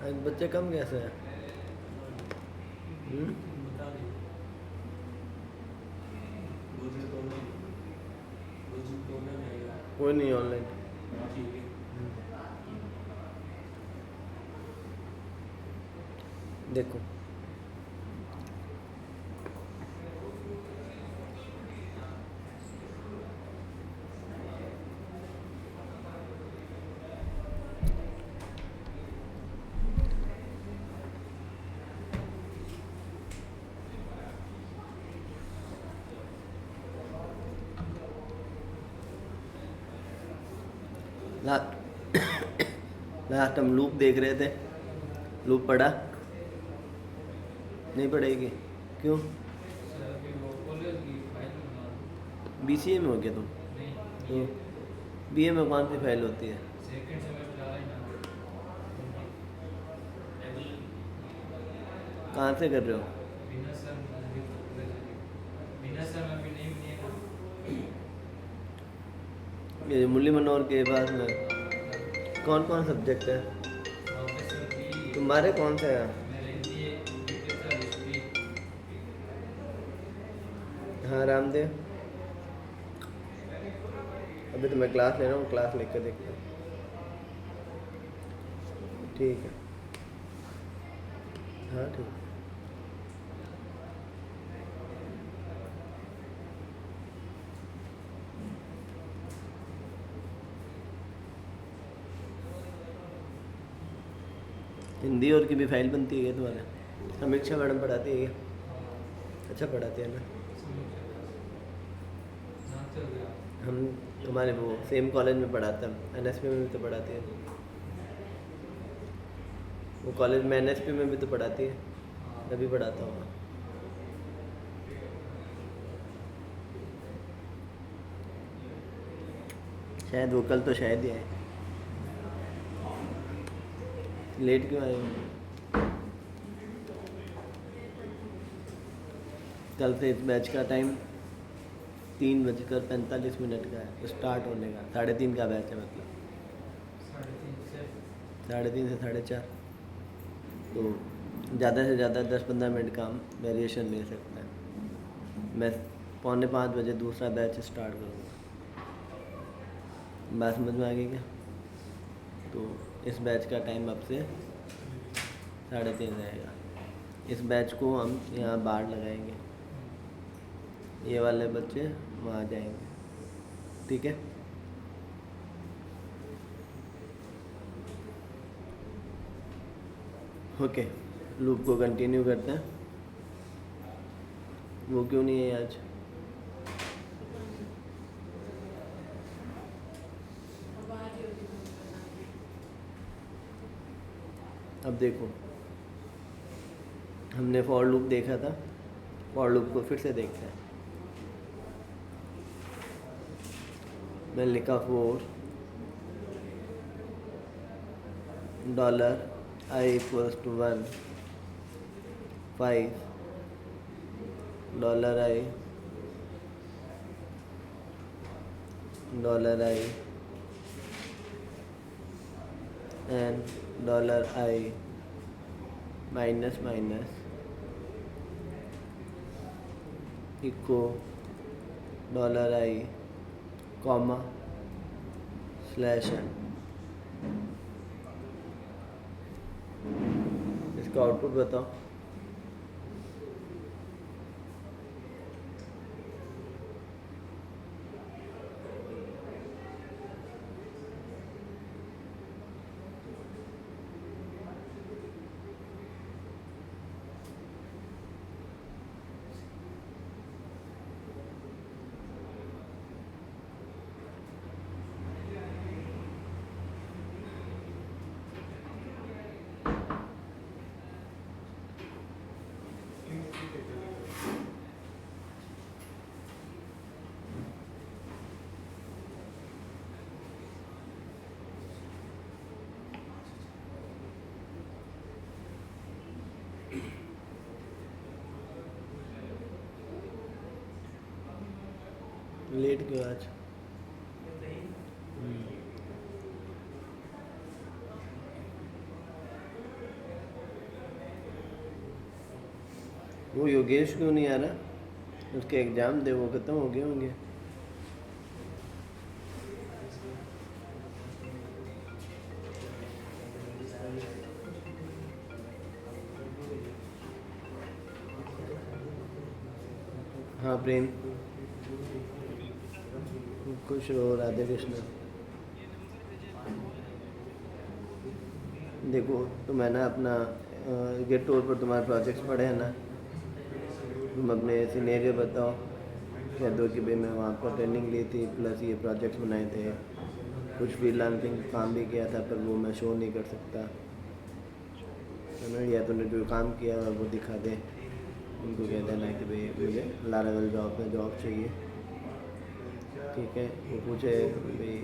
आज बच्चे कम कैसे हैं? हम्म? कोई नहीं ऑनलाइन। देखो लास्ट हम लूप देख रहे थे। लूप पढ़ा नहीं? पढ़ेगी क्यों? बीसीए में हो गया तुम? तो बीए में कौन सी फाइल होती है? कहाँ से कर रहे हो? ये मुरली मनोहर के पास में कौन कौन सब्जेक्ट है तुम्हारे? कौन सा है? हाँ रामदेव। अभी तो मैं क्लास ले रहा हूँ, क्लास लेकर देखता हूँ। ठीक है। हाँ ठीक है। हिंदी और की भी फाइल बनती है तुम्हारे? समीक्षा मैडम पढ़ाती है क्या? अच्छा पढ़ाती है ना? हम तुम्हारे वो सेम कॉलेज में पढ़ाते हैं, एनएसपी में भी तो पढ़ाती है वो कॉलेज में। एनएसपी में भी तो पढ़ाती है, मैं भी पढ़ाता हूँ। शायद वो कल तो शायद ही आए। लेट क्यों आए हो? कल से इस बैच का टाइम 3:45 का है स्टार्ट होने का। 3:30 का बैच है, मतलब 3:30 से 4:30। तो ज़्यादा से ज़्यादा 10-15 मिनट का हम वेरिएशन ले सकते हैं। मैं 4:45 दूसरा बैच स्टार्ट करूँगा। बात समझ में आ गई क्या? तो इस बैच का टाइम अब से 3:30 रहेगा। इस बैच को हम यहाँ बाहर लगाएंगे, ये वाले बच्चे वहाँ जाएंगे। ठीक है? ओके, लूप को कंटिन्यू करते हैं। वो क्यों नहीं है आज? अब देखो, हमने फॉर लूप देखा था, फॉर लूप को फिर से देखते हैं। मैं लिखा $4 $i = 1, $5 $i and $i minus minus echo $i comma /n। इसका आउटपुट बताओ। लेट क्यों आज? वो योगेश क्यों नहीं आ रहा? उसके एग्ज़ाम थे, वो ख़त्म हो गए होंगे। हाँ प्रेम, खुश रहो, राधे कृष्ण। देखो तुम है ना अपना गेट टूर पर तुम्हारे प्रोजेक्ट्स पड़े हैं ना, तुम अपने सीनियर को बताओ, कह दो कि भाई मैं वहाँ पर ट्रेनिंग ली थी प्लस ये प्रोजेक्ट्स बनाए थे, कुछ फ्रीलांसिंग काम भी किया था पर वो मैं शो नहीं कर सकता, है ना। या तूने जो काम किया है वो दिखा दे, उनको कह देना कि भाई मुझे लारावेल जॉब में जॉब चाहिए, ठीक है। वो पूछे भाई,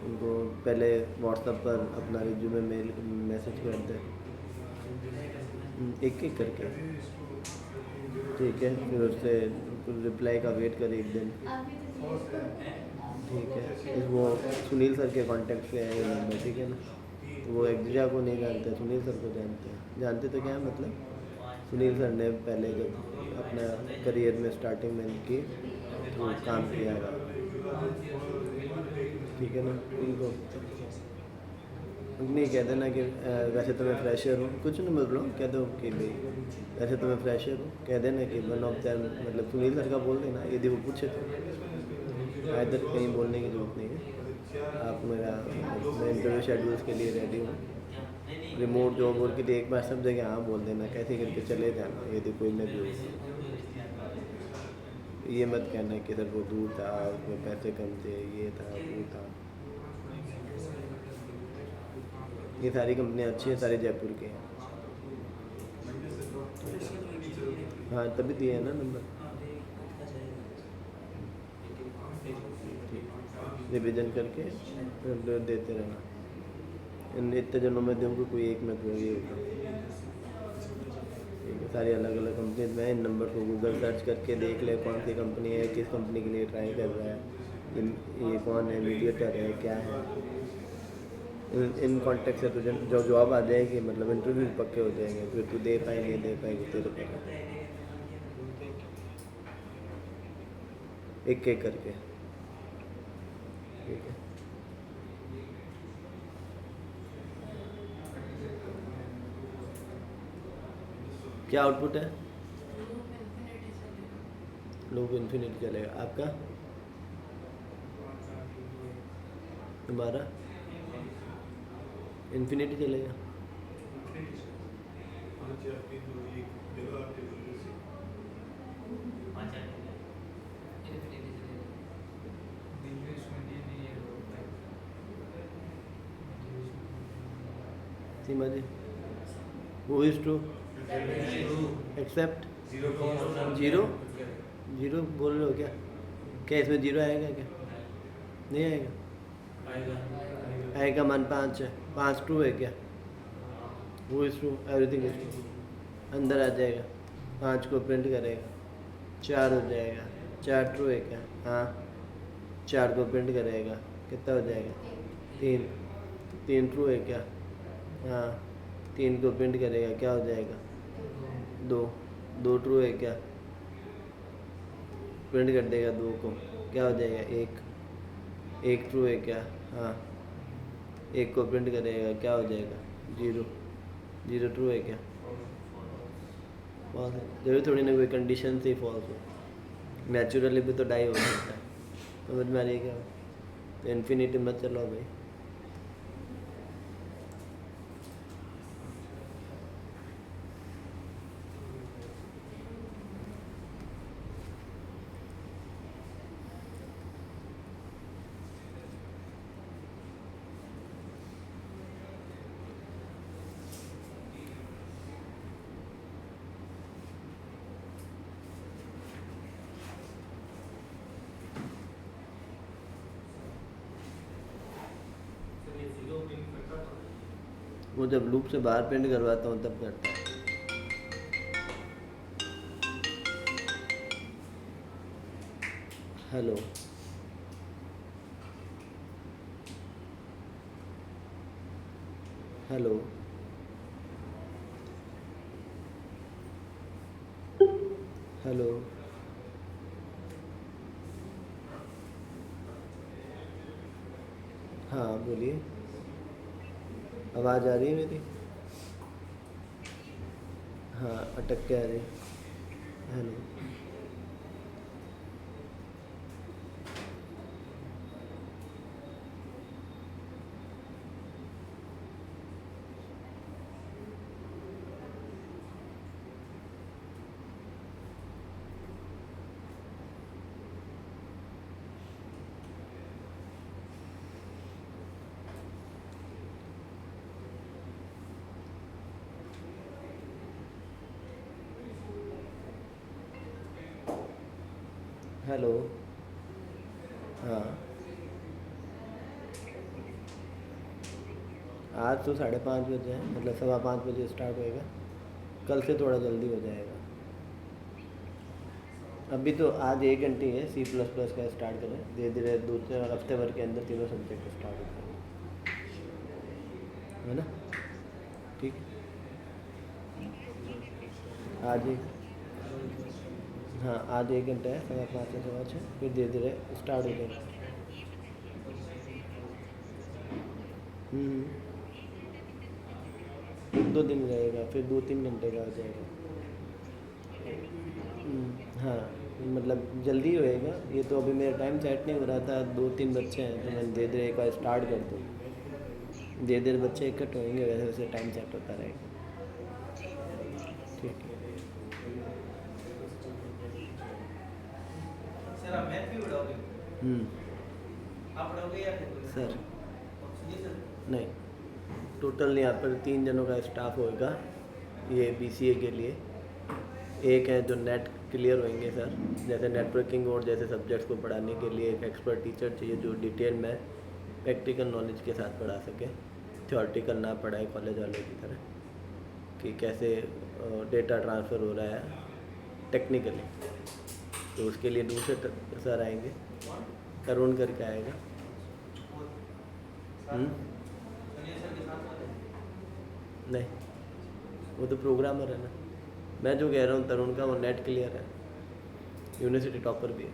उनको पहले व्हाट्सएप पर अपना रिज्यूमे मेल मैसेज कर दे, एक एक करके, ठीक है। फिर उससे रिप्लाई का वेट कर एक दिन, ठीक है। वो सुनील सर के कांटेक्ट से है ये नंबर, ठीक है ना। वो एग्जा को नहीं जानते, सुनील सर को जानते हैं। जानते तो क्या है मतलब, सुनील सर ने पहले जब अपना करियर में स्टार्टिंग में की तो काम किया है, ठीक है ना। उनको नहीं कह देना कि वैसे तो मैं फ्रेशर हूँ, कुछ नहीं बोल रहा हूँ, कह दो कि भाई वैसे तो मैं फ्रेशर हूँ, कह देना कि वन ऑफ द मतलब सुनील सर का बोल देना, यदि वो पूछे तो। इधर कहीं बोलने की जरूरत नहीं है। आप मेरा मैं इंटरव्यू शेड्यूल्स के लिए रेडी हूँ, रिमोट जॉब और के लिए एक बार सब जगह हाँ बोल देना, कैसे करके चले जाना। यदि कोई मैं भी ये मत कहना कि इधर वो दूर था, उसमें पैसे कम थे, ये था वो था। ये सारी कंपनियाँ अच्छी हैं, सारी जयपुर की हैं। हाँ तभी दिए है ना नंबर, रिविजन करके फिर देते रहना। इन इतने जनों में दूँगा, कोई एक में दूँगी होगा, ठीक है। सारी अलग अलग कंपनी में इन नंबर को गूगल सर्च करके देख ले कौन सी कंपनी है, किस कंपनी के लिए ट्राई कर रहा है, ये कौन है, मीडिएटर है, क्या है। इन कॉन्टेक्ट से तुझे जो जॉब आ जाएगी, मतलब इंटरव्यू पक्के हो जाएंगे, फिर तू दे पाएंगे नहीं दे पाएगी तेरे पर, एक एक करके, ठीक है। क्या आउटपुट है? लूप इन्फिनिट चलेगा आपका, तुम्हारा इन्फिनिटी चलेगा। सीमा जी, वो is true except zero, zero बोल रहे हो क्या? क्या इसमें जीरो आएगा क्या? नहीं आएगा, आएगा मान 5 है, 5 ट्रू है क्या? वो is true, everything is true, अंदर आ जाएगा, 5 को प्रिंट करेगा, 4 हो जाएगा, 4 ट्रू है क्या? हाँ, 4 को प्रिंट करेगा, कितना हो जाएगा? 3, 3 ट्रू है क्या? हाँ, 3 को प्रिंट करेगा, क्या हो जाएगा? 2, 2 ट्रू है क्या? प्रिंट कर देगा 2 को, क्या हो जाएगा? 1, 1 ट्रू है क्या? हाँ, 1 को प्रिंट करेगा, क्या हो जाएगा? 0, 0 ट्रू है क्या? फॉल्स है। जरूरी थोड़ी ना कोई कंडीशन से फॉल्स हो, नेचुरली भी तो डाई हो सकता है, समझ में आ रही है क्या? तो इन्फिनिटी मत चलो भाई। वो जब लूप से बाहर प्रिंट करवाता हूँ तब करता है। Hello, hello, hello. हाँ बोलिए, आवाज़ आ रही है मेरी? हाँ अटक के आ रही। हेलो। हेलो। हाँ आज तो 5:30 बजे है, मतलब 5:15 बजे स्टार्ट होएगा। कल से थोड़ा जल्दी हो जाएगा। अभी तो आज 1 घंटे है, C++ का स्टार्ट करें, धीरे धीरे दूसरे हफ्ते भर के अंदर तीनों सब्जेक्ट स्टार्ट हो जाएंगे, है ना? ठीक है। आज एक, हाँ आज 1 घंटा है, 5:15 से 6:15, फिर धीरे धीरे स्टार्ट हो जाएगा। हम्म, 1-2 दिन रहेगा, फिर 2-3 घंटे का हो जाएगा। हाँ मतलब जल्दी होएगा। ये तो अभी मेरा टाइम सेट नहीं हो रहा था, 2-3 बच्चे हैं तो मैंने धीरे धीरे एक बार स्टार्ट कर दूँ, धीरे धीरे बच्चे इकट्ठे होंगे, वैसे वैसे टाइम सेट होता रहेगा। ठीक है। सर आप मैथ भी उड़ाओगे? हम्म। आप उड़ाओगे या फिर कोई? सर जी सर। नहीं, टोटल यहाँ पर 3 जनों का स्टाफ होएगा ये BCA के लिए। एक है जो नेट क्लियर होंगे सर, जैसे नेटवर्किंग और जैसे सब्जेक्ट्स को पढ़ाने के लिए एक एक्सपर्ट टीचर चाहिए जो डिटेल में प्रैक्टिकल नॉलेज के साथ पढ़ा सके, थ्योरेटिकल ना पढ़ाए कॉलेज वालों की तरह, कि कैसे डेटा ट्रांसफ़र हो रहा है टेक्निकली। तो उसके लिए दूसरे सर आएंगे, तरुण करके आएगा। सुनील सर के साथ वाले? नहीं, वो तो प्रोग्रामर है ना। मैं जो कह रहा हूँ तरुण का, वो नेट क्लियर है, यूनिवर्सिटी टॉपर भी है।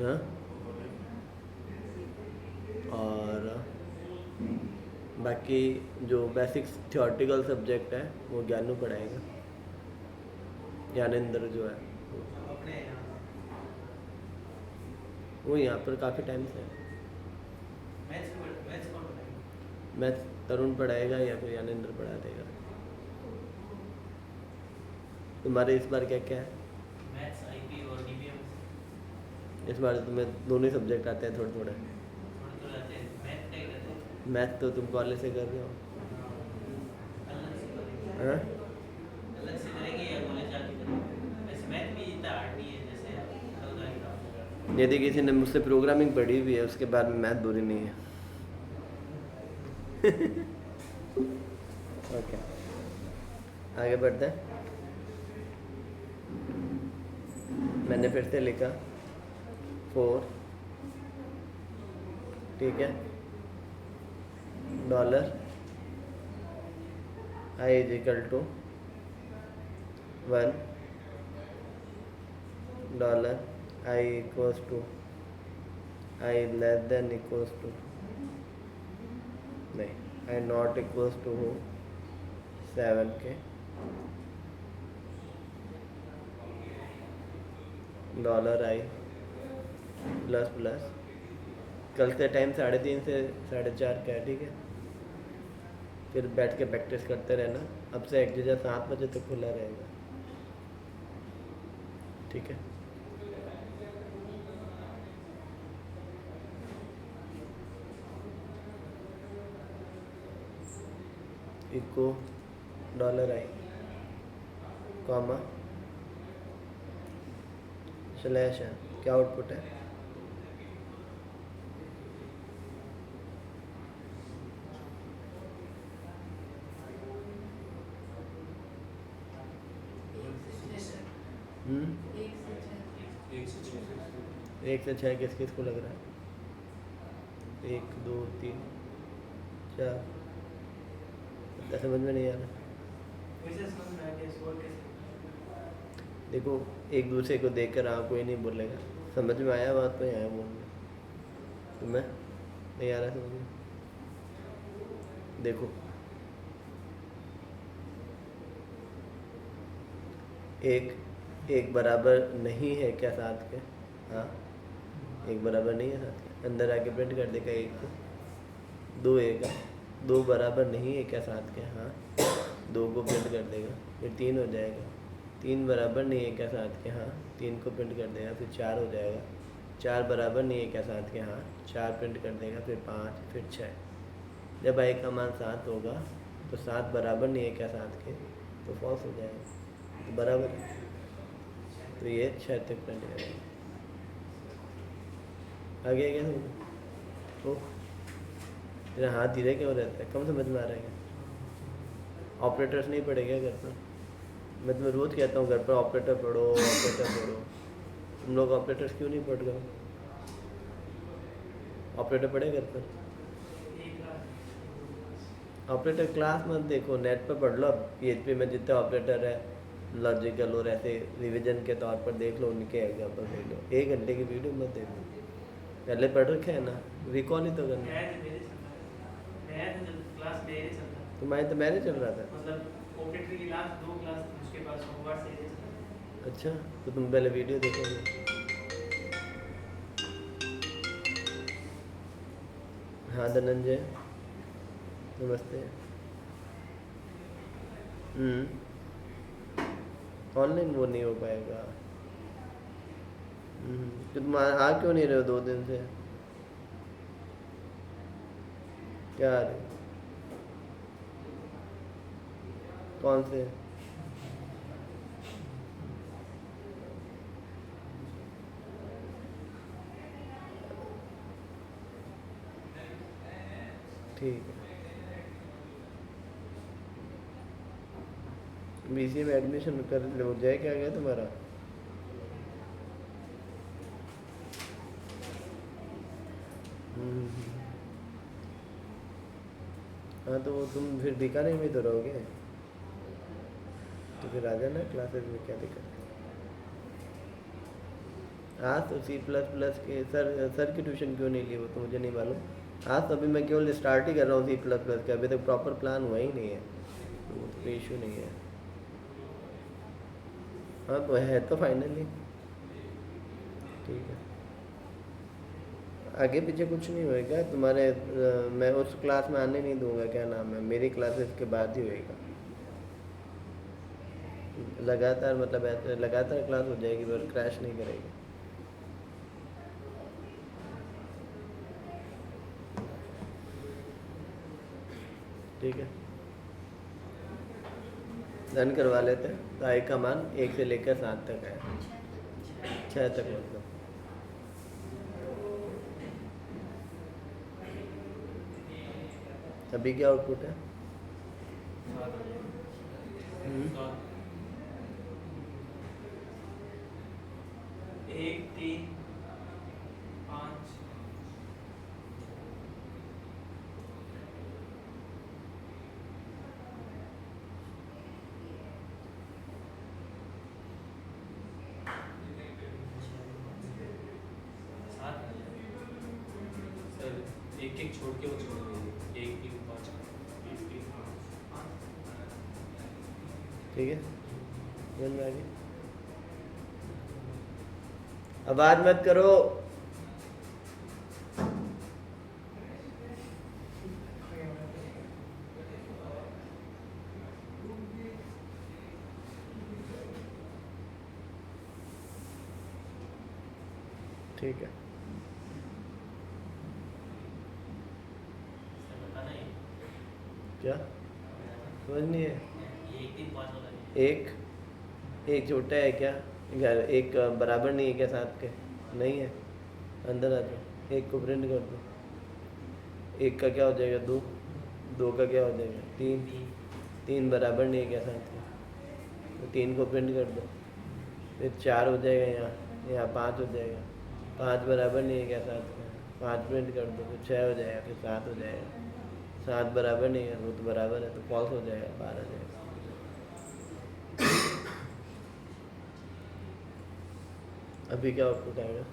हाँ, और बाकी जो बेसिक्स थ्योरेटिकल सब्जेक्ट है वो ज्ञानू पढ़ाएगा, ज्ञानेंद्र जो है अपने यहाँ वो यहाँ पर काफ़ी टाइम से है। मैथ्स कौन पढ़ाएगा? मैथ तरुण पढ़ाएगा या फिर ज्ञानेंद्र पढ़ा देगा। तुम्हारे इस बार क्या क्या है? मैथ्स, आईपी और डीबीएम। इस बार तुम्हें दोनों ही सब्जेक्ट आते हैं थोड़े थोड़े? थोड़े तो रहते हैं, मैथ का ही रहते हैं। मैथ तो तुम कॉलेज से कर रहे हो। अलग से करेंगे। हाँ, अलग से करेंगे या कॉलेज जाके करेंगे? वैसे मैथ भी इतना हार्ड नहीं है जैसे हल्का ही था। यदि किसी ने मुझसे प्रोग्रामिंग पढ़ी हुई है उसके बाद में मैथ बुरी नहीं है। ओके, आगे बढ़ते हैं। मैंने फिर से लिखा 4, ठीक है, dollar I is equal to 1, dollar I equals to I less than equals to, नहीं I not equals to 7K, dollar I plus plus, कल से टाइम 3:30 से 4:30 का है, ठीक है। फिर बैठ के प्रैक्टिस करते रहना, अब से एक जगह 7 बजे तक खुला रहेगा, ठीक है। Echo dollar I comma slash है, क्या आउटपुट है? एक से 6 किस किस को लग रहा है? 1 2 3 4, समझ में नहीं आ रहा। कैसे समझ में आ गया? स्कोर कैसे? देखो एक दूसरे को देख कर कोई नहीं बोलेगा। समझ में आया बात? तो आया बोलने तुम्हें नहीं आ रहा समझ में? देखो एक एक बराबर नहीं है क्या साथ के? हाँ, एक बराबर नहीं है साथ के, अंदर आके प्रिंट कर देगा एक को। दो एक है, दो बराबर नहीं है क्या साथ के? हाँ, दो को प्रिंट कर देगा, फिर तीन हो जाएगा। तीन बराबर नहीं है क्या साथ के? हाँ, तीन को प्रिंट कर देगा, फिर चार हो जाएगा। चार बराबर नहीं है क्या साथ के? हाँ, चार प्रिंट कर देगा, फिर पाँच, फिर छः। जब आई का मान 7 होगा तो 7 बराबर नहीं है क्या साथ के? तो फॉल्स हो जाएगा। तो बराबर है, तो ये 6 तक प्रिंट करेगा। आगे क्या समझ? ओ तेरा हाथ धीरे क्यों रहता है? कम समझ में आ रहा है क्या? ऑपरेटर्स नहीं पढ़े क्या घर पर? मैं तुम्हें रोज़ कहता हूँ घर पर ऑपरेटर पढ़ो, ऑपरेटर पढ़ो। तुम लोग ऑपरेटर्स क्यों नहीं पढ़ रहे? ऑपरेटर पढ़े घर पर? ऑपरेटर क्लास मत देखो, नेट पर पढ़ लो। PHP में जितने ऑपरेटर है लॉजिकल और ऐसे रिवीजन के तौर पर देख लो, उनके एग्जाम्पल देख लो। 1 घंटे की वीडियो मत देखो, पहले पढ़ रखे है ना, रिकॉल ही तो करना। तुम्हारे तो मैंने चल रहा था। मतलब ऑपरेटर की लास्ट 2 क्लास थी, उसके बाद सोमवार से ये चल रहा है। अच्छा, तो तुम पहले वीडियो देखोगे। हाँ धनंजय, नमस्ते। ऑनलाइन वो नहीं हो पाएगा। तो तुम आ क्यों नहीं रहे हो 2 दिन से? क्या आ रहे? कौन से? ठीक है। BCA में एडमिशन कर लो, जाए क्या गया तुम्हारा? हाँ तो तुम फिर बीकानेर में तो रहोगे, तो फिर आ जाना क्लासेस में, क्या दिक्कत है? हाँ तो C++ के सर की ट्यूशन क्यों नहीं ली वो तो मुझे नहीं मालूम। हाँ तो अभी मैं केवल स्टार्ट ही कर रहा हूँ C++ का, अभी तक प्रॉपर प्लान हुआ ही नहीं है, तो वो तो कोई इशू नहीं है। हाँ तो है तो फाइनली ठीक है। आगे पीछे कुछ नहीं होएगा तुम्हारे। मैं उस क्लास में आने नहीं दूंगा, क्या नाम है, मेरी क्लासेस के बाद ही होएगा लगातार, मतलब ऐसे लगातार क्लास हो जाएगी, पर क्रैश नहीं करेगी। ठीक है, डन करवा लेते हैं। तो आई का मान 1 से लेकर 7 तक है, 6 तक मतलब। अभी क्या आउटपुट है? एक, 3, 5। एक एक छोड़ के वो छोड़ देंगे, 1, 3, 5, 1, 3, 5। ठीक है, समझ में आ गई? आवाज मत करो। ठीक है, बताना ही क्या समझ नहीं है? 1, 3, 5 वाला एक एक छोटा है क्या? एक बराबर नहीं है क्या साथ के? नहीं है, अंदर आ जाओ, एक को प्रिंट कर दो। एक का क्या हो जाएगा? 2, 2 का क्या हो जाएगा? 3, 3 बराबर नहीं है क्या साथ के? तो 3 को प्रिंट कर दो, फिर 4 हो जाएगा, यहाँ 5 हो जाएगा। 5 बराबर नहीं है क्या साथ में? 5 प्रिंट कर दो, फिर 6 हो जाएगा, फिर 7 हो जाएगा। 7 बराबर नहीं है, वो तो बराबर है, तो फॉल्स हो जाएगा, 12 हो जाएगा। अभी क्या आउटपुट आएगा?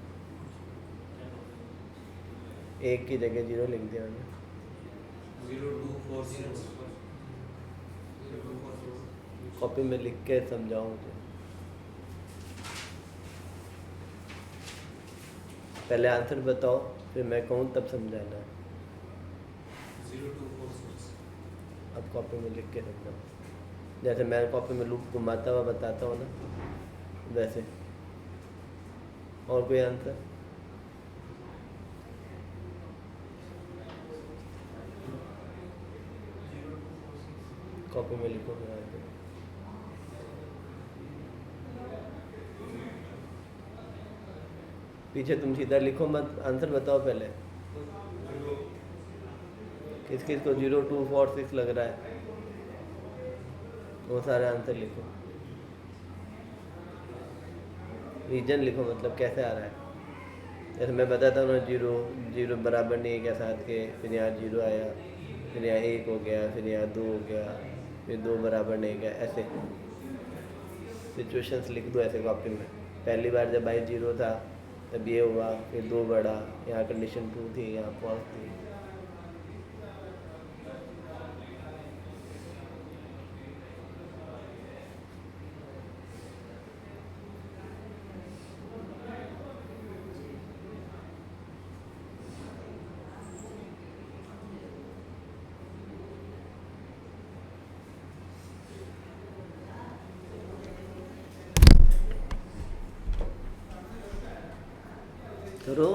एक की जगह 0 लिख दिया मैंने। 0240 कॉपी में लिख के समझाओ मुझे। पहले आंसर बताओ, फिर मैं कहूँ तब समझाना है। 0246 अब कॉपी में लिख के समझाओ, जैसे मैं कॉपी में लूप घुमाता हुआ बताता हूँ ना, वैसे। और कोई आंसर? कॉपी में लिखो फिर आंसर। पीछे तुम सीधा लिखो मत, आंसर बताओ पहले। किस किस को 0246 लग रहा है, वो सारे आंसर लिखो। रीजन लिखो, मतलब कैसे आ रहा है। जैसे मैं बताता हूँ ना, 0 बराबर नहीं है क्या 7 के, फिर यहाँ 0 आया, फिर यहाँ 1 हो गया, फिर यहाँ 2 हो गया, फिर 2 बराबर नहीं क्या, ऐसे सिचुएशंस लिख दो ऐसे कॉपी में। पहली बार जब आई 0 था तब ये हुआ, फिर 2 बढ़ा, यहाँ कंडीशन 2 थी, यहाँ फॉल्स थी। करो।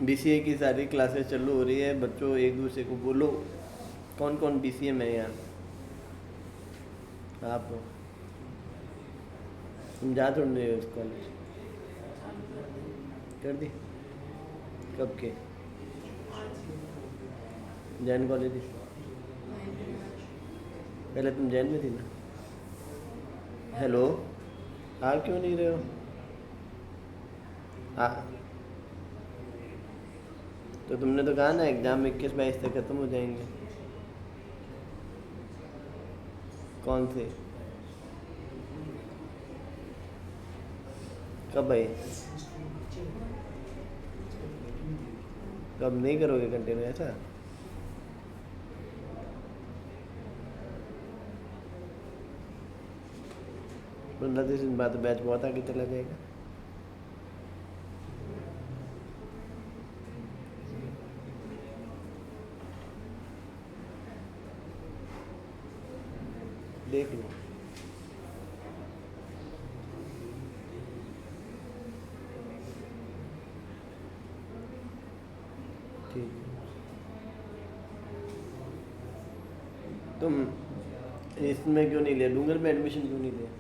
बीसीए की सारी क्लासेस चालू हो रही है, बच्चों एक दूसरे को बोलो कौन कौन बीसीए में है यहाँ। आप हो, तुम जा तो नहीं हो उस कॉलेज? कर दी? कब के? जैन कॉलेज? पहले तुम जैन में थी ना? हेलो, आ क्यों नहीं रहे हो? आ तो तुमने तो कहा ना एग्ज़ाम 21-22 तक ख़त्म हो जाएंगे। कौन से? कब भाई? कब नहीं करोगे कंटिन्यू ऐसा? मतलब इस बात बैच बहुत आगे चला जाएगा। देख लो। ठीक है। तुम इसमें क्यों नहीं लिया, डूंगर में एडमिशन क्यों नहीं लिया?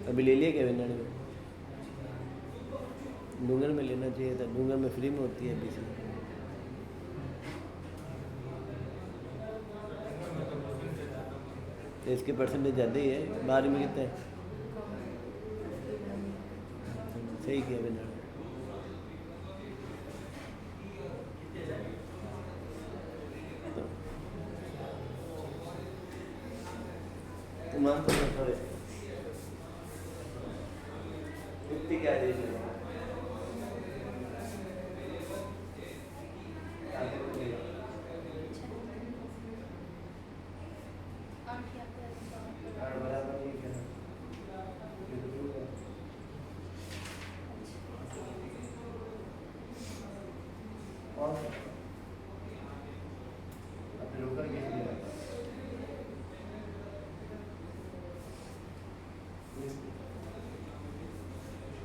अभी ले लिया क्या विनाडी में? डूंगर में लेना चाहिए था, डूंगर में फ्री में होती है बीसी। तो इसके परसेंटेज ज़्यादा ही है, 12 में कितने हैं? सही किया विनाडी। तुम आंसर बताओ इसका। इतनी क्या देश है?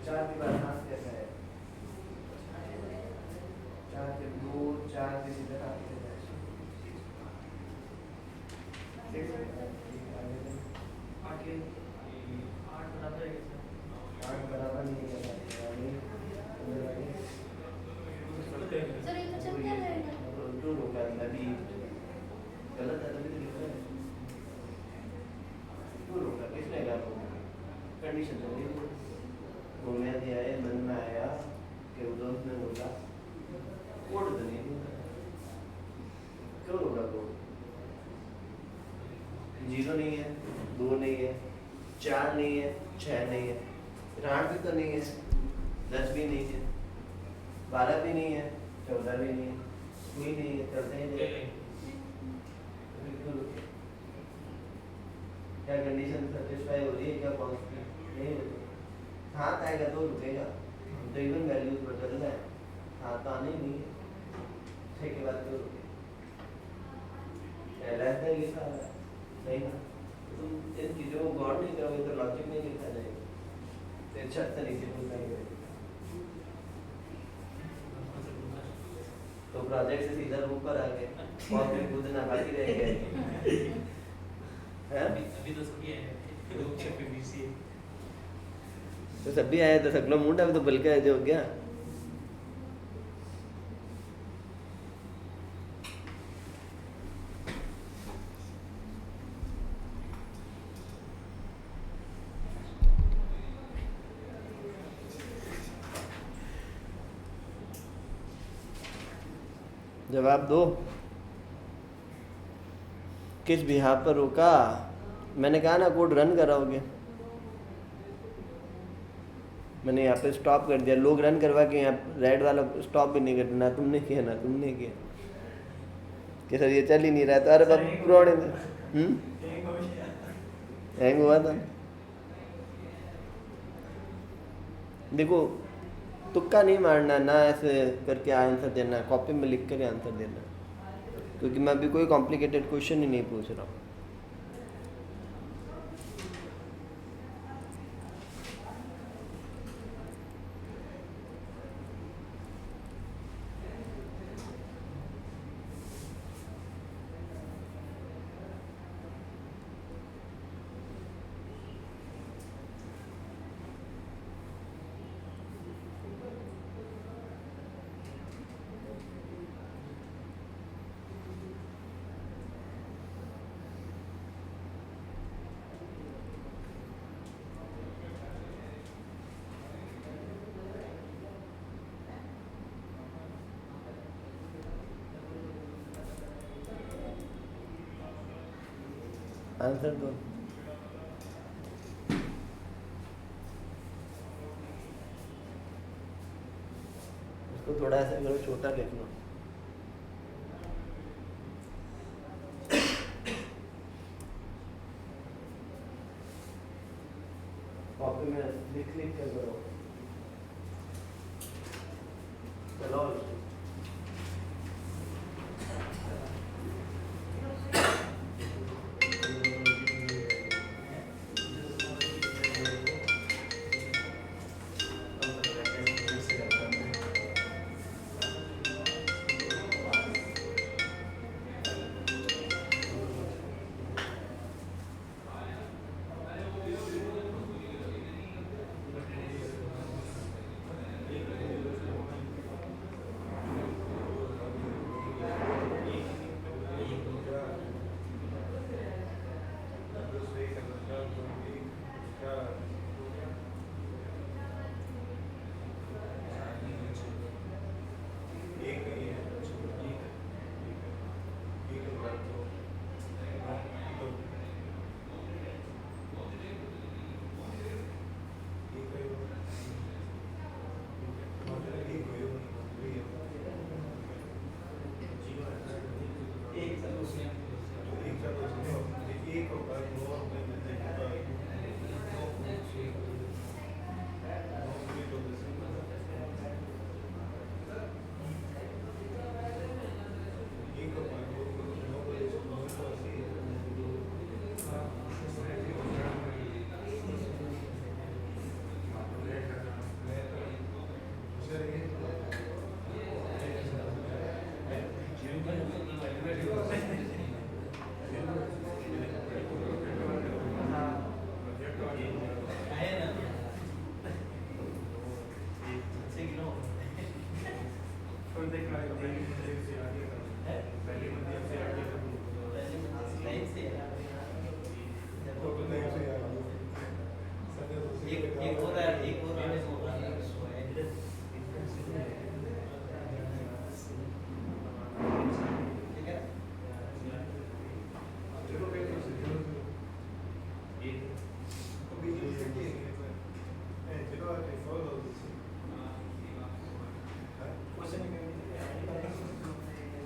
चार के बाद हाथ कैसा है? चार के दो, चार के सीधे हाथ कैसा है? आठ बराबर नहीं है। सर ये तो चल क्या 12 भी नहीं है, 14 भी नहीं है, कोई नहीं है, चलते ही जाएगा। बिल्कुल क्या कंडीशन सेटिस्फाई हो रही है, क्या पॉजिटिव नहीं हो रही, हाथ आएगा तो रुकेगा, तो इवन वैल्यूज बदल रहा है, हाथ तो आने ही नहीं है, 6 के बाद तो रुकेगा। रहता है लिखा है नहीं ना, तुम इन चीज़ों को गौर नहीं करोगे तो लॉजिक नहीं लिखा जाएगा, तो अच्छा तरीके से बताएंगे। तो प्रोजेक्ट से सीधा ऊपर आ गए, और फिर कूदना बाकी रह गए। अभी तो सभी है तो सभी आए तो सकलो मुंड अभी तो बल्कि है जो हो गया। जवाब दो, किस बिहार पर रोका? मैंने कहा ना कोड रन कराओगे, मैंने यहाँ पे स्टॉप कर दिया, लोग रन करवा के यहाँ रेड वाला स्टॉप भी नहीं करते, ना तुमने किया ना तुमने किया कि सर ये चल ही नहीं रहा, तो अरे बाप प्रोड हैंग हुआ था। देखो तुक्का नहीं मारना, ना ऐसे करके आंसर देना, कॉपी में लिख कर आंसर देना, क्योंकि मैं अभी कोई कॉम्प्लिकेटेड क्वेश्चन ही नहीं पूछ रहा हूँ। आंसर दो। इसको थोड़ा ऐसा करो, छोटा लिख लो। कॉपी में लिख लिख कर करो। चलो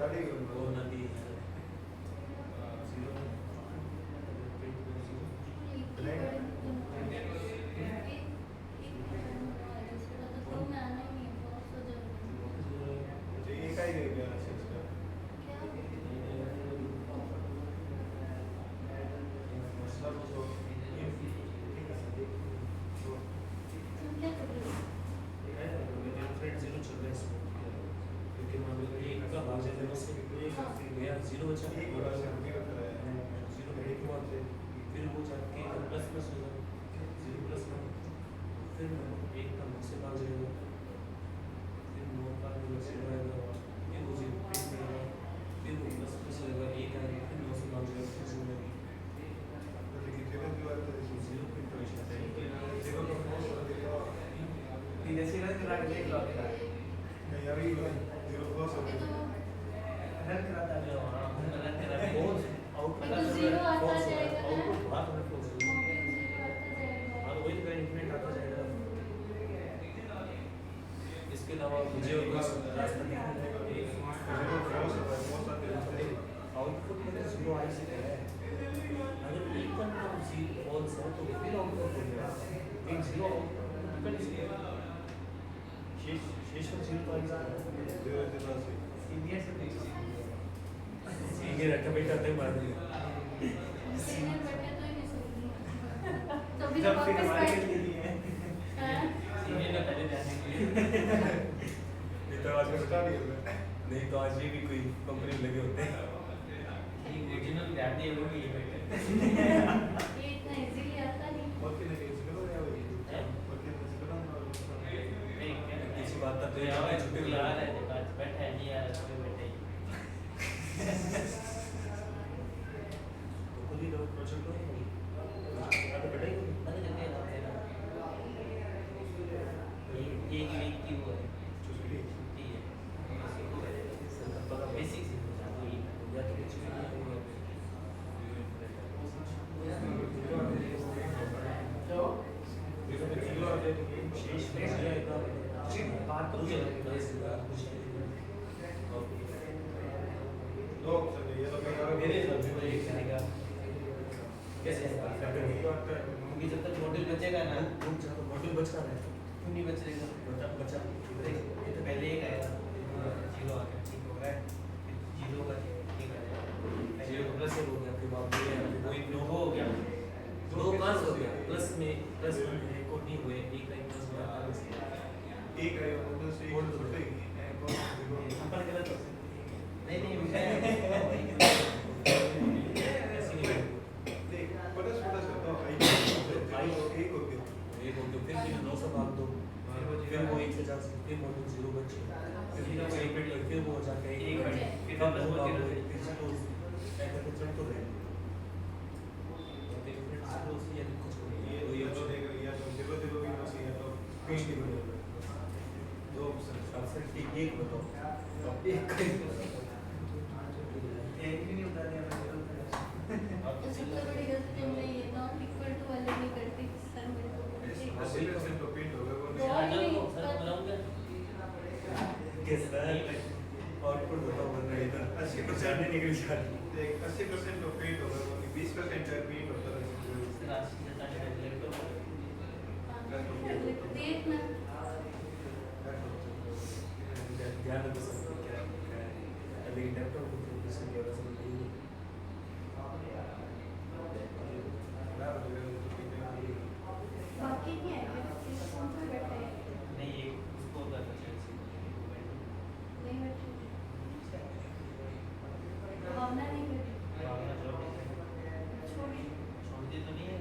वो नदी है जीरो बचा जीरो एक हुआ फिर वो जाके प्लस प्लस होगा जीरो प्लस वन फिर एक का मुझसे भाग जाएगा फिर नौ का जीरो आएगा फिर वो जीरो फिर मिलेगा फिर वो प्लस प्लस होगा एक आएगा फिर नौ से भाग जाएगा फिर जीरो जीरो फिर जीरो आता जाएगा ना, इसके अलावा मुझे और कोई रास्ता नहीं आउटपुट में जीरो आई से है अगर एक का नाम जीरो फॉल्स है तो फिर आउटपुट हो गया एक जीरो आउटपुट शेष का जीरो तो आई सीनियर रखा बेटा तक मार दिया सीनियर बैठे तो ही नहीं सुनती तभी तो जब फिर वापस हमारे बैठ के लिए है हाँ? सीनियर का पहले जाने के लिए नहीं तो आज नहीं तो आज भी कोई कंपनी में लगे होते हैं ओरिजिनल ध्यान दिए वो भी ये बैठे ये इतना इजीली आता नहीं किसी बात का तो यार यार छुट्टी यार है आज बैठा है नहीं यार उसमें बैठे ही खुद ही प्रोजेक्ट को तो बेटा ही मैंने जल्दी आता है ये वीक की वो है छुट्टी है बेसिक से या तो कुछ भी नहीं होगा शेष बात तो मुझे मेरे कैसे क्योंकि जब तक मॉड्यूल बचेगा ना मॉड्यूल बचना है क्यों नहीं बचेगा बचा ये तो पहले एक आएगा जीरो आ गया ठीक हो रहा है जीरो का ठीक आएगा जीरो प्लस हो गया फिर वापस कोई दो हो गया दो प्लस हो गया प्लस में प्लस वन है कोड नहीं हुए एक लाइन प्लस हुआ अपन गलत हो नहीं नहीं ऐसे नहीं है एक हो तो फिर 900 भाग दो फिर वो एक से जा सकते फिर मॉड्यूल जीरो बचे फिर जीरो को रिपीट कर फिर वो जाके एक बचे फिर वापस वो जीरो से फिर जीरो ऐसा कुछ चल तो रहे फिर जीरो से या कुछ सबसे ठीक एक बताओ एक ही नहीं बता दिया तो सबसे बड़ी गलती हमने ये नॉट इक्वल टू वाले नहीं करती सर मेरे को आउटपुट बताओ वरना इधर 80% निकल जाती 80% तो पेंट होगा 20% का पेंट होता है देखना ध्यान रखो सब क्या है अभी लैपटॉप को प्रोसेस किया वैसे नहीं बाकी नहीं आएगा किस फोन पे बैठा है नहीं ये उसको होता है नहीं बैठे भावना नहीं बैठी छोड़ी छोड़ती तो नहीं है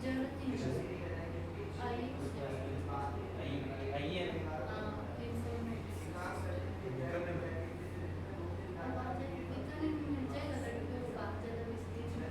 जरूरत नहीं है आई आई है हाँ इंफॉर्मेटिक्स अब आ जाए इतना नहीं मिल जाएगा लड़के को बात ज़्यादा विस्तीर्ण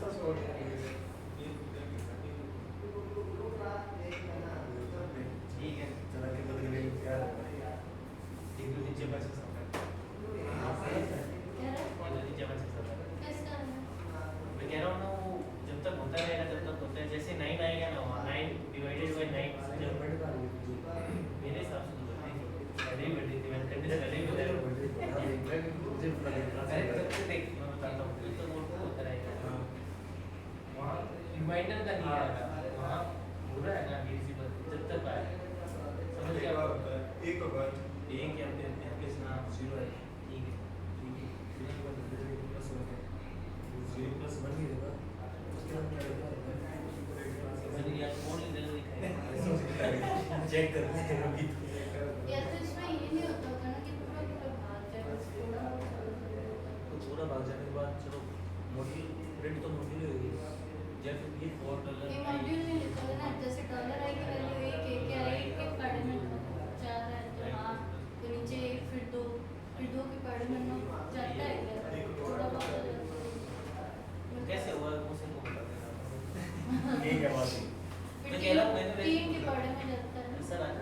ठीक है चला के बदल गई क्या एक दो नीचे बच सकता है कह रहा एक दो नीचे बच सकता है कैसा है मैं कह रहा हूँ ना वो जब तक होता रहेगा जब तक होता है जैसे 9 आएगा ना 9 डिवाइडेड बाय 9 जब मेरे हिसाब से तो पहले ही बढ़ी थी मैंने करने से पहले ही बताया अरे तब से देख मैं बताता हूँ तो नोट होता रहेगा वहाँ रिमाइंडर का नहीं आएगा वहाँ पूरा है ना बीसी पर जब तक आए समझ गया एक होगा एक या फिर एफएस ना 0 है ठीक है मैंने यार कौन इधर दिखाया चेक कर ले अभी या तो इसमें ये नहीं होता होगा ना कि पूरा पूरा भाग जाए बस थोड़ा तो पूरा भाग जाने के बाद चलो मॉड्यूल प्रिंट तो मॉड्यूल ही होगी या फिर ये $4 ये मॉड्यूल में लिखा है ना जैसे डॉलर आई की वैल्यू एक एक या एक के पढ़े में 4 है तो हाँ तो नीचे एक फिर दो के पढ़े में 9 जाता है क्या थोड़ा बहुत हो जाता है कैसे हुआ मुझसे को बता देना ये क्या बात है फिर मैं कह रहा हूँ मैंने 3 के पढ़े में जाता है सर आज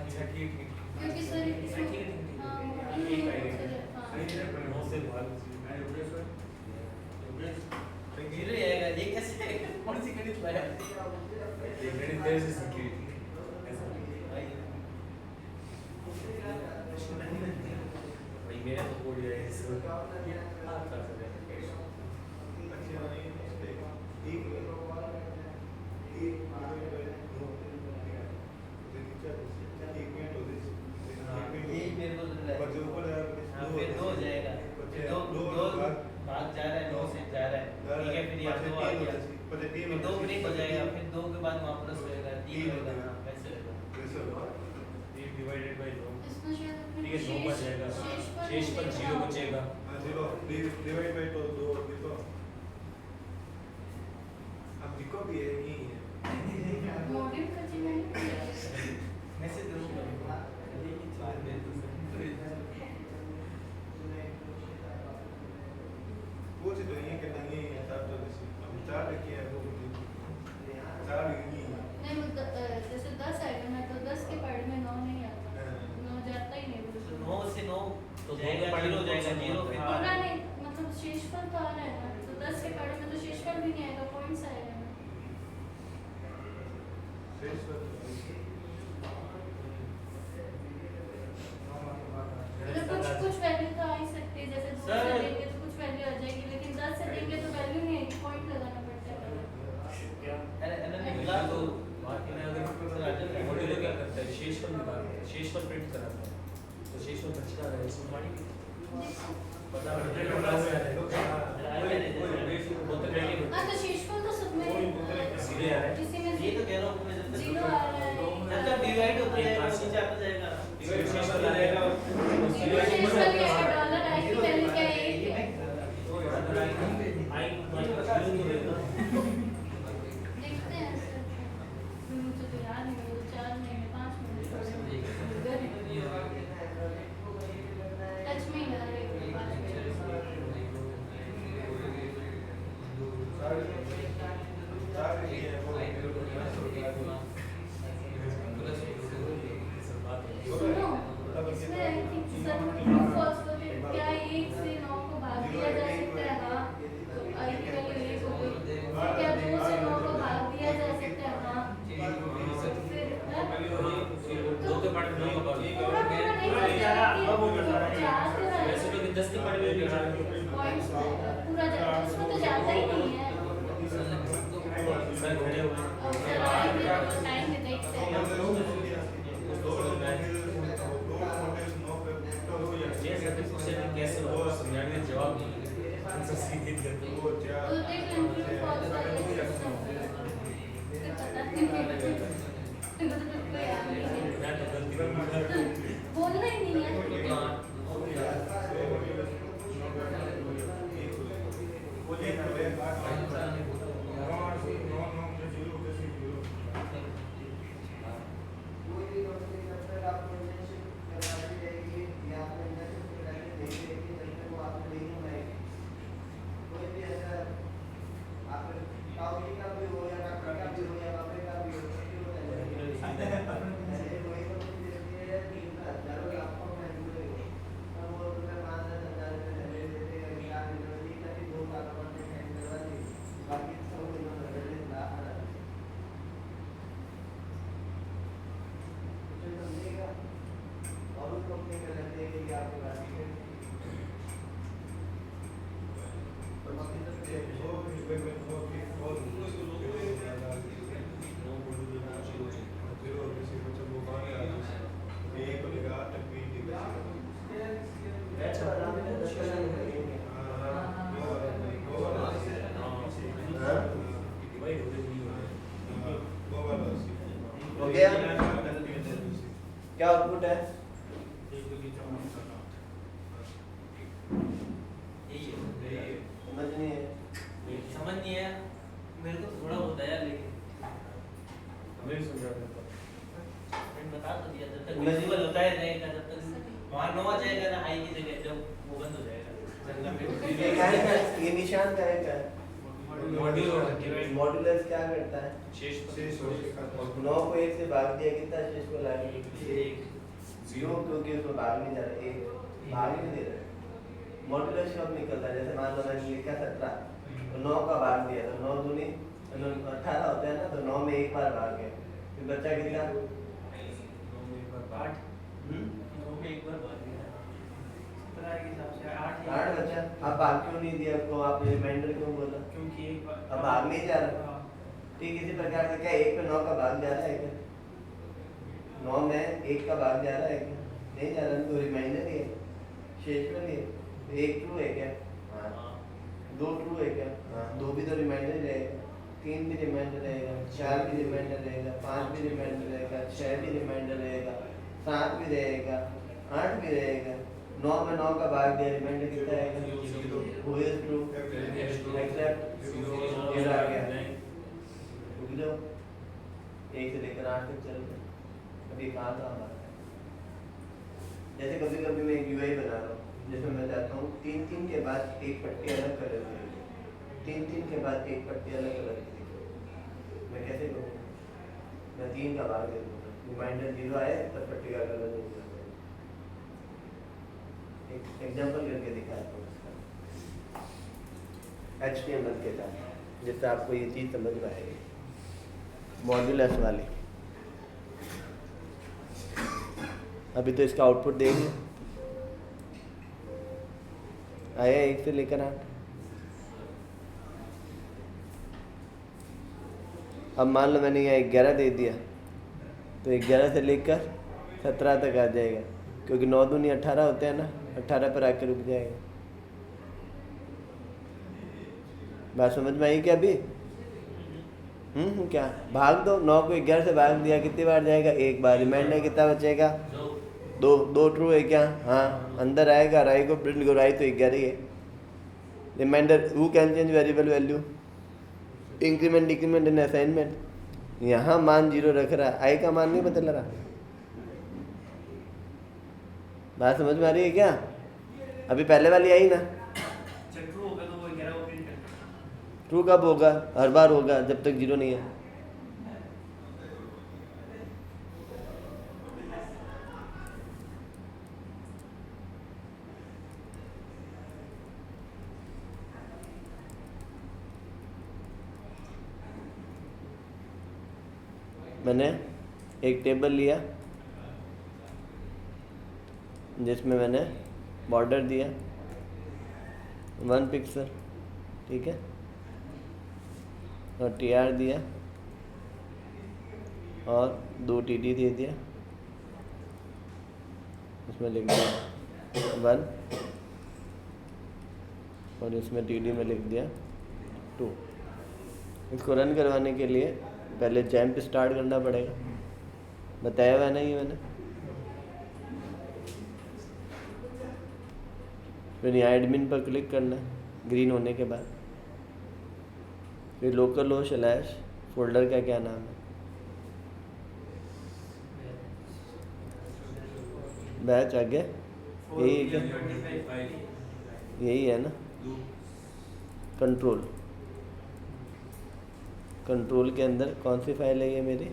अच्छा ठीक ठीक क्योंकि सर ठीक है हाँ ठीक है हाँ नौ से भाग जीरो ही आएगा ये कैसे आएगा कौन सी गणित लाया ये गणित तेरे से सीखी हुई थी ऐसा भाई मेरा तो कोड है इस आप कर सकते हैं यही मेरे को लग रहा है हाँ फिर दो हो जाएगा फिर दो भाग जा रहा है 9 से जा रहा है ठीक है फिर यहाँ 2 आ गया फिर 2 ब्रेक हो जाएगा फिर 2 के बाद वापस होएगा 3 होगा हाँ वैसे होगा ये डिवाइडेड बाय 2 इसमें शायद ठीक है 9 बच जाएगा शेष पर 0 बचेगा डिवाइड बाय तो दो देखो अब दिखो भी है नहीं है मॉड्यूल का जी मैंने मैसेज जरूर करूँगा ये की बात है वो से तो ये कि नहीं है तब तो हम 4 लिखे हैं वो 4 नहीं है नहीं वो जैसे 10 आएगा ना तो 10 के पढ़े में 9 नहीं आता 9 जाता ही नहीं तो बिल्कुल 9 से 9 तो जाएगा दो के 0 पढ़े जाएगा में 0 फिर पूरा नहीं मतलब शेषफल तो आ रहा है ना तो 10 के पढ़े में तो शेषफल भी नहीं आएगा पॉइंट्स आएगा ना मतलब कुछ वैल्यू तो आ ही सकती है जैसे 2 से सर। देंगे तो कुछ वैल्यू आ जाएगी लेकिन 10 से देंगे तो वैल्यू नहीं आएगी पॉइंट लगाना पड़ता है अरे अनंत मिला तो बाकी में अगर मॉड्यूल क्या करता है शेषफल निकालता है शेषफल प्रिंट कराता है तो शेषफल बचता है इसमें मानी पता है वो तो करेंगे हाँ तो शेषफल तो सब में सीधे आ रहा है किसी में ये तो कह रहा हूँ मैं जब तक 0 आ रहा है जब तक डिवाइड होता एक जाएगा हाथ से। नीचे आता जाएगा शेषफल आ जाएगा शेषफल क्या है डॉलर आई की वैल्यू क्या है एक है आई माइनस 0 तो रहेगा देखते हैं सर मुझे तो याद नहीं है 4 महीने 5 महीने टच में ही आ रहे हैं 5 महीने सुनो इसमें I think sir true false को क्या 1 से 9 को भाग दिया जा सकता है हाँ तो आई की वैल्यू 1 हो गई क्या 2 से 9 को भाग दिया जा सकता है हाँ फिर दो के पढ़े में नहीं पूरा पूरा नहीं जाता वैसे तो 10 के पढ़े में नहीं जाएगा पॉइंट्स पूरा जाता उसमें तो जाता ही नहीं है सर खड़े हुए और सर आएंगे तो टाइम में देखते हैं ये सब से कैसे होगा समझाने का जवाब नहीं आंसर सीधे दे दो तो देख लें ट्रू फॉल्स वाले सिस्टम पता नहीं कोई याद नहीं है मैं तो गलती कर बोलना ही नहीं है यूए में नो की और नो मॉड्यूल में 0 जीरो किसी को जब वो बाहर आ जाए एक को लगा तक भी ठीक है बैच वाला में 10 क्वेश्चन करेंगे। हाँ डिवाइड हो रही है। हो गया? क्या आउटपुट है? समझ नहीं है? समझ नहीं है मेरे को थोड़ा बहुत आया लेकिन हमें समझा देता मैंने बता तो दिया जब तक विजुअल होता है रहेगा जब तक वहाँ नो आ जाएगा ना आई की जगह जब वो बंद हो जाएगा ये क्या है? ये निशान का है क्या? मॉड्यूल मॉड्यूलस क्या करता है? शेष हो गया 9 को 1 से भाग दिया, कितना शेष को लाए? एक जीरो, क्योंकि उसमें भाग नहीं जा रहा, एक भाग ही नहीं दे रहा। मॉड्यूलस कब निकलता है? जैसे मान लो मैंने लिखा 17 तो 9 का भाग दिया तो 9 दूनी 18 होता है ना, तो 9 में एक बार भाग गया, फिर बचा कितना? 8 9 में एक बार भाग दिया 17 के हिसाब से 8 बचा। अब भाग क्यों नहीं दिया उसको? आपने रिमाइंडर क्यों बोला? क्योंकि एक बार अब भाग नहीं जा रहा। ठीक इसी प्रकार से क्या 1 पे 9 का भाग जा रहा है क्या? 9 में 1 का भाग जा रहा है क्या? नहीं जा रहा, तो रिमाइंडर ही है, शेष में नहीं है। तो 1 ट्रू है क्या? हाँ। 2 ट्रू है क्या? हाँ। 2 भी तो रिमाइंडर रहेगा, 3 भी रिमाइंडर रहेगा, 4 भी रिमाइंडर रहेगा, 5 भी रिमाइंडर रहेगा, 6 भी रिमाइंडर रहेगा, 7 भी रहेगा, 8 भी रहेगा। 9 में 9 का भाग दिया, रिमाइंडर कितना आएगा? Who is true? Except 0 आ गया। रुक जाओ, 1 से लेकर 8 तक चल रहे। अभी कहाँ था हमारा? जैसे कभी कभी मैं एक यूआई बना रहा हूँ जिसमें मैं चाहता हूँ 3-3 के बाद एक पट्टी अलग कलर की, 3-3 के बाद एक पट्टी अलग कलर की। मैं कैसे करूँगा? मैं 3 का भाग दे दूँगा, रिमाइंडर 0 आए तब पट्टी का कलर नहीं होगा। एक एग्जाम्पल करके दिखाता हूँ इसका HTML के साथ, जिससे आपको ये चीज़ समझ में आएगी। मॉड्यूलस वाली अभी तो इसका आउटपुट देंगे, आया 1 से लेकर 8। अब मान लो मैंने यहाँ 11 दे दिया तो 11 से लेकर 17 तक आ जाएगा, क्योंकि 9 दूनी 18 होते हैं ना, 18 पर आकर रुक जाएगा। बात समझ में आई क्या अभी? क्या भाग दो, 9 को 11 से भाग दिया, कितनी बार जाएगा? एक बार। रिमाइंडर कितना बचेगा? 2 ट्रू है क्या? हाँ, अंदर आएगा, राई को प्रिंट करो, राई तो 11 ही है। Reminder who can change variable value, increment decrement in assignment. यहाँ मान 0 रख रहा है, आई का मान नहीं बदल रहा। बात समझ में आ रही है क्या? अभी पहले वाली आई ना, ट्रू होगा तो वो 11 को प्रिंट करना। ट्रू कब होगा? हर बार होगा जब तक 0 नहीं है। मैंने एक टेबल लिया जिसमें मैंने बॉर्डर दिया 1 पिक्सल, ठीक है, और TR दिया और 2 TD दे दिया। इसमें लिख दिया 1 और इसमें TD में लिख दिया 2। इसको रन करवाने के लिए पहले जैम्प स्टार्ट करना पड़ेगा, बताया हुआ ना ये मैंने। फिर यहाँ एडमिन पर क्लिक करना ग्रीन होने के बाद, फिर लोकल हो स्लैश फोल्डर का क्या नाम है, बैच आगे यही है क्या? यही है ना, कंट्रोल के अंदर कौन सी फाइल है ये मेरी?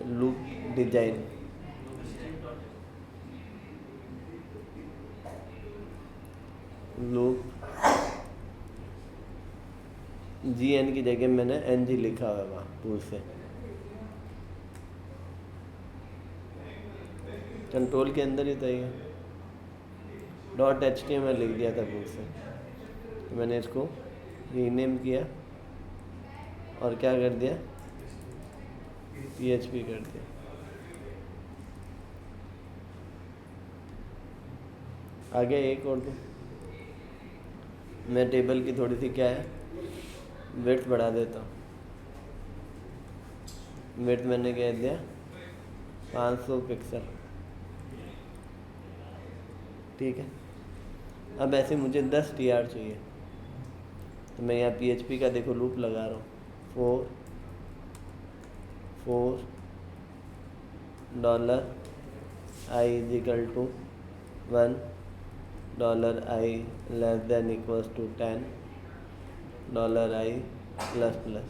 Loop design. लूप GN की जगह मैंने NG लिखा हुआ है वहाँ टूल से। कंट्रोल के अंदर ही था ये, .html लिख दिया था टूल से। तो मैंने इसको रीनेम किया और क्या कर दिया, PHP कर दिया। आगे एक और दूँ, मैं टेबल की थोड़ी सी क्या है विड्थ बढ़ा देता हूँ। विड्थ मैंने कह दिया 500 पिक्सल, ठीक है। अब ऐसे मुझे 10 TR चाहिए, तो मैं यहाँ PHP का देखो लूप लगा रहा हूँ, $4 $i = 1 $i less than equals to 10 $i plus plus।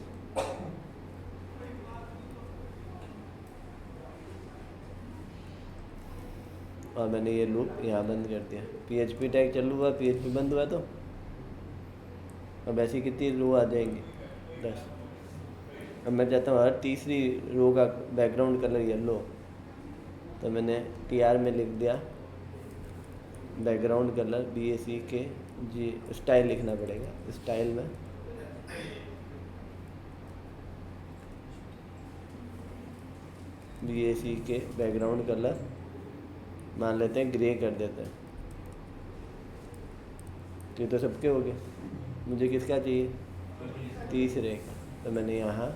और मैंने ये लूप यहाँ बंद कर दिया। PHP टैग चालू हुआ, PHP बंद हुआ, तो अब ऐसी कितनी रो आ जाएंगी, 10। अब मैं चाहता हूँ हर तीसरी रो का बैकग्राउंड कलर येलो, तो मैंने TR में लिख दिया बैकग्राउंड कलर BACK स्टाइल लिखना पड़ेगा, स्टाइल में BACK बैकग्राउंड कलर मान लेते हैं ग्रे कर देते हैं। ये तो सबके हो गए, मुझे किसका चाहिए, तीसरे का, तो मैंने यहाँ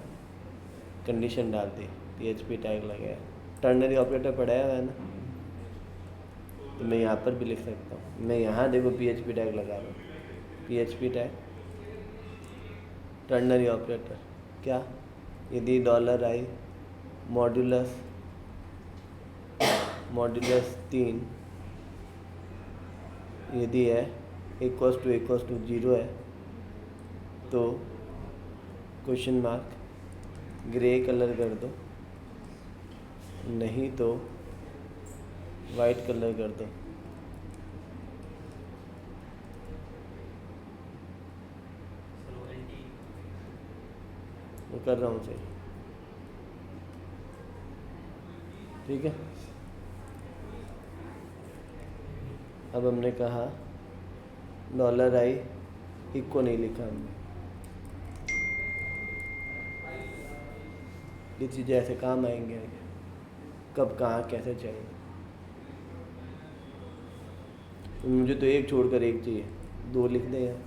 कंडीशन डाल दी, PHP टैग लगाया। टर्नरी ऑपरेटर पढ़ाया हुआ है ना, तो मैं यहाँ पर भी लिख सकता हूँ। मैं यहाँ देखो PHP टैग लगा रहा हूँ, PHP टैग टर्नरी ऑपरेटर क्या, यदि $i मॉड्यूलस 3 यदि है इक्वल्स टू 0 है, तो क्वेश्चन मार्क ग्रे कलर कर दो, नहीं तो वाइट कलर कर दो। वो कर रहा हूँ सही, ठीक है। अब हमने कहा $i इक्को नहीं लिखा हमने, ये चीज़ें ऐसे काम आएंगे आगे, कब कहाँ कैसे चाहिए। तो मुझे तो एक छोड़कर एक चाहिए, 2 लिख दे यार।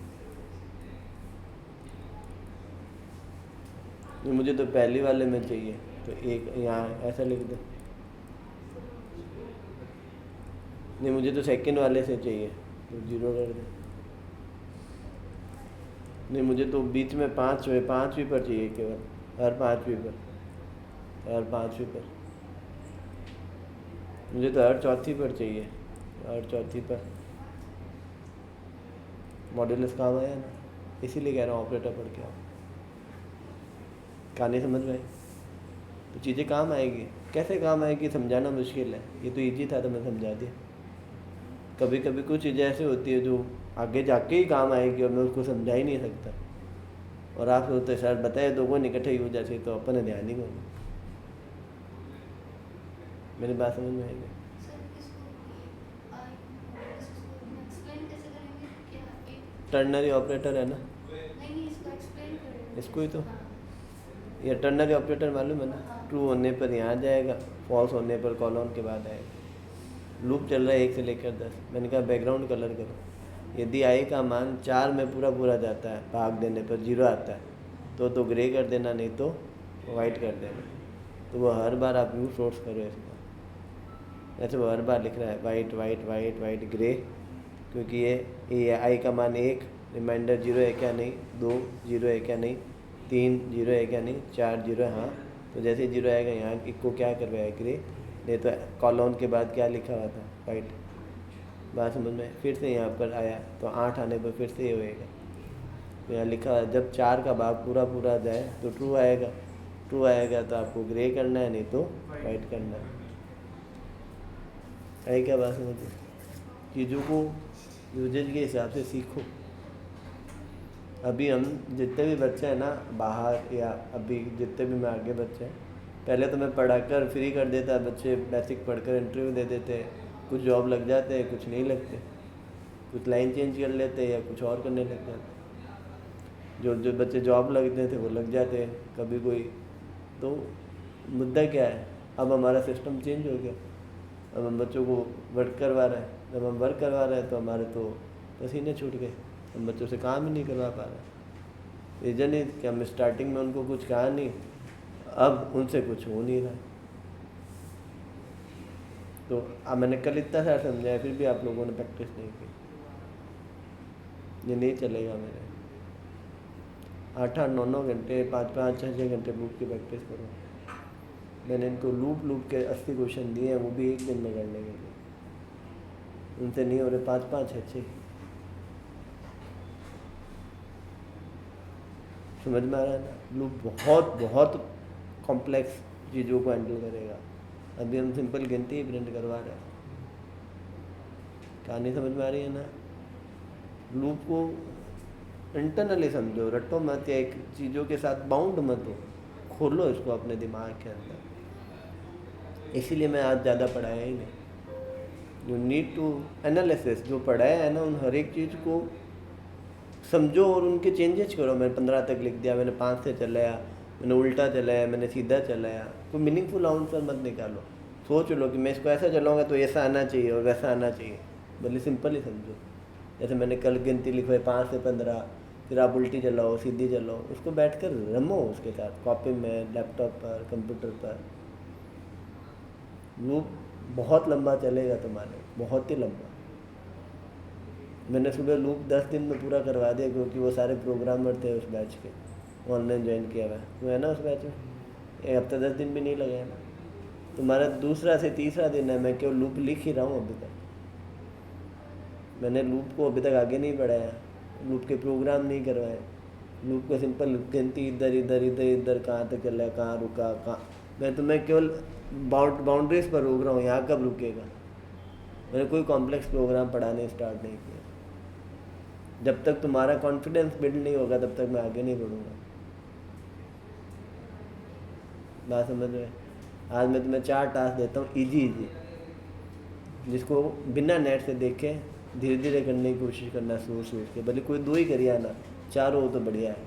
मुझे तो पहले वाले में चाहिए, तो एक यहाँ ऐसा लिख दे। नहीं, मुझे तो सेकंड वाले से चाहिए, तो 0 कर दे। नहीं, मुझे तो बीच में 5वीं पर चाहिए, केवल हर 5वीं पर, मुझे तो हर 4थी पर चाहिए, हर 4थी पर। मॉड्यूलस काम आया ना, इसीलिए कह रहा हूँ ऑपरेटर पढ़ के आओ। कहानी समझ में आई तो चीज़ें काम आएगी। कैसे काम आएगी समझाना मुश्किल है, ये तो इजी था तो मैं समझा दिया। कभी कभी कुछ चीज़ें ऐसी होती है जो आगे जाके ही काम आएगी और मैं उसको समझा ही नहीं सकता, और आप सोचते सर बताए तो कौन इकट्ठे ही हो जाए, तो अपन ध्यान ही नहीं। मेरी बात समझ में आएगी? टर्नरी ऑपरेटर है ना, इसको ही तो, ये टर्नरी ऑपरेटर मालूम है ना, ट्रू होने पर यहाँ जाएगा, फॉल्स होने पर कॉलन के बाद आएगा। लूप चल रहा है 1 से लेकर 10। मैंने कहा बैकग्राउंड कलर करो, यदि i का मान 4 में पूरा जाता है, भाग देने पर 0 आता है, तो ग्रे कर देना, नहीं तो वाइट कर देना। तो वो हर बार आप व्यू सोर्स करो इसका, ऐसे वो हर बार लिख रहा है white white white white grey, क्योंकि ये i का मान 1 रिमाइंडर 0 है क्या नहीं, 2 0 है क्या नहीं, 3 0 है क्या नहीं, 4 0 है हाँ। तो जैसे 0 आएगा यहाँ इसको क्या करवाया ग्रे, नहीं तो कॉलन के बाद क्या लिखा हुआ था वाइट। बात समझ में? फिर से यहाँ पर आया तो 8 आने पर फिर से ये होएगा। तो यहाँ लिखा है जब 4 का भाग पूरा जाए तो ट्रू आएगा, ट्रू आएगा तो आपको ग्रे करना है, नहीं तो वाइट करना है। क्या बात समझ? चीज़ों को यूजेज के हिसाब से सीखो। अभी हम जितने भी बच्चे हैं ना बाहर, या अभी जितने भी मैं आगे बच्चे हैं, पहले तो मैं पढ़ाकर फ्री कर देता, बच्चे बेसिक पढ़कर इंटरव्यू दे देते, कुछ जॉब लग जाते हैं, कुछ नहीं लगते। कुछ लाइन चेंज कर लेते या कुछ और करने लग जाते। जो जो बच्चे जॉब लगते थे वो लग जाते हैं कभी कोई। तो मुद्दा क्या है, अब हमारा सिस्टम चेंज हो गया, अब हम बच्चों को वर्क करवा रहे हैं। जब हम वर्क करवा रहे हैं तो हमारे तो पसीने छूट गए, हम बच्चों से काम ही नहीं करवा पा रहे। रीजन है कि हम स्टार्टिंग में उनको कुछ कहा नहीं, अब उनसे कुछ हो नहीं रहा है। तो अब मैंने कल इतना सारा समझाया फिर भी आप लोगों ने प्रैक्टिस नहीं की, ये नहीं चलेगा। मेरे 8-8, 9-9 घंटे, 5-5, 6-6 घंटे लूप की प्रैक्टिस करो। मैंने इनको लूप के 80 क्वेश्चन दिए हैं, वो भी एक दिन में करने के लिए। उनसे नहीं हो रहे 5-5, 6-6। समझ में आ रहा है ना? लूप बहुत बहुत कॉम्प्लेक्स चीज़ों को हैंडल करेगा। अभी हम सिंपल गिनती ही प्रिंट करवा रहे हैं। कहानी समझ में आ रही है ना? लूप को इंटरनली समझो, रटो मत, या एक चीज़ों के साथ बाउंड मत हो, खोलो इसको अपने दिमाग के अंदर। इसीलिए मैं आज ज़्यादा पढ़ाया ही नहीं। You need to analysis. जो पढ़ाया है ना, उन हर एक चीज़ को समझो और उनके चेंजेस करो। मैंने 15 तक लिख दिया, मैंने 5 से चलाया, मैंने उल्टा चलाया, मैंने सीधा चलाया। कोई मीनिंगफुल आंसर मत निकालो। सोच लो कि मैं इसको ऐसा चलाऊँगा तो ऐसा आना चाहिए और वैसा आना चाहिए। भले सिंपल ही समझो। जैसे मैंने कल गिनती लिखवाई 5 से 15, फिर आप उल्टी चलाओ, सीधी चलाओ, उसको बैठकर रमो उसके साथ, कॉपी में, लैपटॉप पर, कंप्यूटर पर। लूप बहुत लंबा चलेगा तुम्हारे, बहुत ही लंबा। मैंने सुबह लूप 10 दिन में पूरा करवा दिया, क्योंकि वो सारे प्रोग्रामर थे उस बैच के, ऑनलाइन ज्वाइन किया हुआ है वो है ना उस बैच में। एक हफ्ता 10 दिन भी नहीं लगे ना। तुम्हारा दूसरा से तीसरा दिन है, मैं केवल लूप लिख ही रहा हूँ अभी तक। मैंने लूप को अभी तक आगे नहीं बढ़ाया, लूप के प्रोग्राम नहीं करवाए। लूप को सिंपल गिनती इधर इधर इधर इधर कहाँ तक चला, कहाँ रुका, कहाँ। मैं तुम्हें केवल बाउंड्रीज पर रोक रहा हूँ, यहाँ कब रुकेगा। मैंने कोई कॉम्प्लेक्स प्रोग्राम पढ़ाने स्टार्ट नहीं किया। जब तक तुम्हारा कॉन्फिडेंस बिल्ड नहीं होगा तब तक मैं आगे नहीं बढ़ूँगा। बात समझ रहे? आज मैं तुम्हें 4 टास्क देता हूँ, इजी, जिसको बिना नेट से देखे धीरे धीरे करने की कोशिश करना, सोच के। भले कोई 2 ही करिए ना, 4 हो तो बढ़िया है।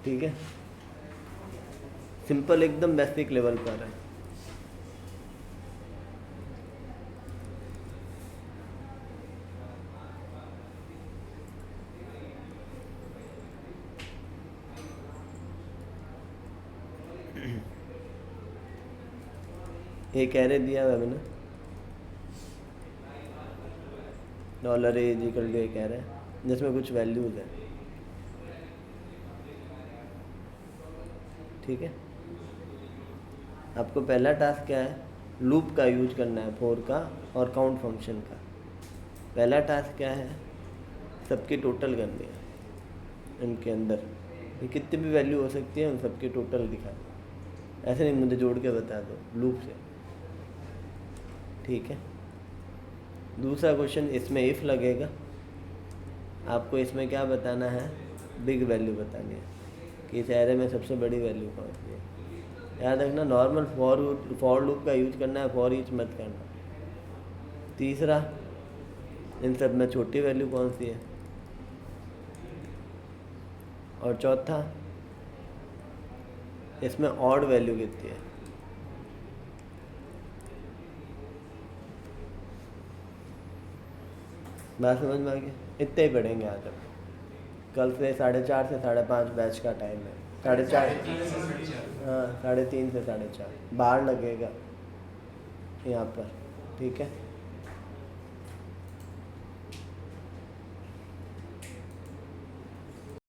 ठीक है, सिंपल एकदम बेसिक लेवल पर है। एक एरे दिया हुआ है मैंने, $a एक एरे जिसमें कुछ वैल्यूज है। ठीक है, आपको पहला टास्क क्या है, लूप का यूज करना है, फॉर का और काउंट फंक्शन का। पहला टास्क क्या है, सबकी टोटल करनी है इनके अंदर। ये कितनी भी वैल्यू हो सकती है, उन सबकी टोटल दिखा दो। ऐसे नहीं मुझे जोड़ के बता दो लूप से। ठीक है, दूसरा क्वेश्चन, इसमें इफ़ लगेगा। आपको इसमें क्या बताना है, बिग वैल्यू बतानी है कि इस एरे में सबसे बड़ी वैल्यू कौन सी है। याद रखना, नॉर्मल फॉर लूप का यूज करना है, फॉर ईच मत करना। तीसरा, इन सब में छोटी वैल्यू कौन सी है। और चौथा, इसमें ऑड वैल्यू कितनी है। बात समझ में आ गई? इतने ही पढ़ेंगे आज। अब कल से 4:30 से 5:30 बैच का टाइम है। 4:30, हाँ 3:30 से 4:30 बाहर लगेगा यहाँ पर। ठीक है।